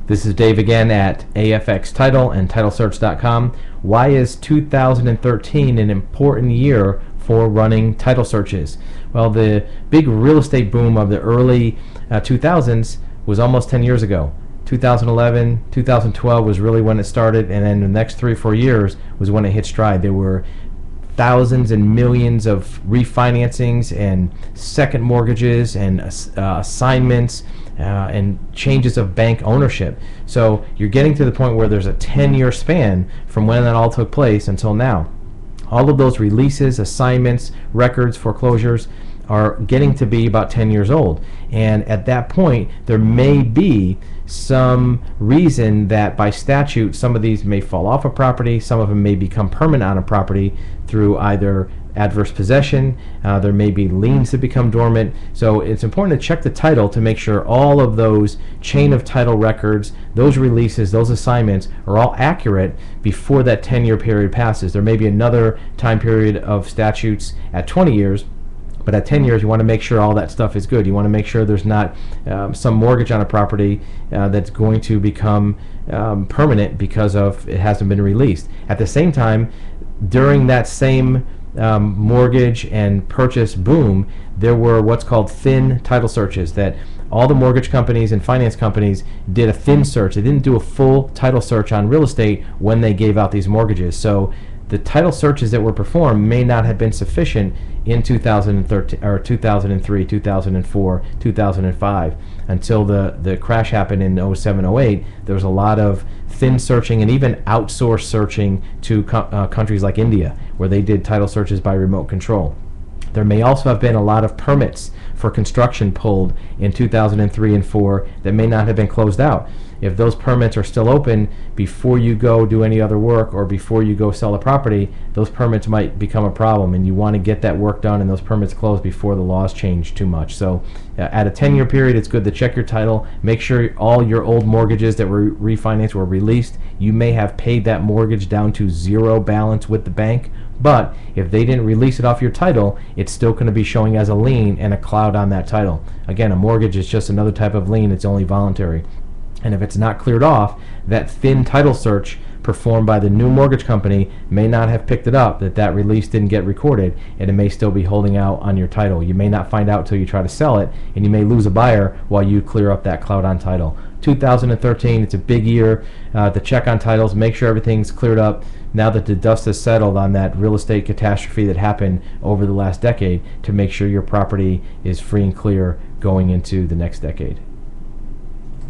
This is Dave again at AFX Title and TitleSearch.com. Why is 2013 an important year for running title searches? Well, the big real estate boom of the early 2000s was almost 10 years ago. 2011, 2012 was really when it started, and then the next 3 or 4 years was when it hit stride. There were thousands and millions of refinancings and second mortgages and assignments and changes of bank ownership. So you're getting to the point where there's a 10-year span from when that all took place until now. All of those releases, assignments, records, foreclosures are getting to be about 10 years old. And at that point, there may be some reason that by statute some of these may fall off a property, some of them may become permanent on a property through either adverse possession, there may be liens that become dormant. So it's important to check the title to make sure all of those chain of title records, those releases, those assignments are all accurate before that 10-year period passes. There may be another time period of statutes at 20 years, but at 10 years, you want to make sure all that stuff is good. You want to make sure there's not some mortgage on a property that's going to become permanent because of it hasn't been released. At the same time, during that same mortgage and purchase boom, there were what's called thin title searches, that all the mortgage companies and finance companies did a thin search. They didn't do a full title search on real estate when they gave out these mortgages. So the title searches that were performed may not have been sufficient in 2013 or 2003, 2004, 2005 until the crash happened in 07, 08. There was a lot of thin searching and even outsourced searching to countries like India, where they did title searches by remote control. There may also have been a lot of permits for construction pulled in 2003 and 4 that may not have been closed out. If those permits are still open before you go do any other work or before you go sell a property, those permits might become a problem, and you want to get that work done and those permits closed before the laws change too much. So at a 10-year period, it's good to check your title, make sure all your old mortgages that were refinanced were released. You may have paid that mortgage down to zero balance with the bank, but if they didn't release it off your title, it's still going to be showing as a lien and a cloud on that title. Again, a mortgage is just another type of lien. It's only voluntary. And if it's not cleared off, that thin title search performed by the new mortgage company may not have picked it up, that release didn't get recorded, and it may still be holding out on your title. You may not find out till you try to sell it, and you may lose a buyer while you clear up that cloud on title. 2013, it's a big year to check on titles, make sure everything's cleared up now that the dust has settled on that real estate catastrophe that happened over the last decade, to make sure your property is free and clear going into the next decade.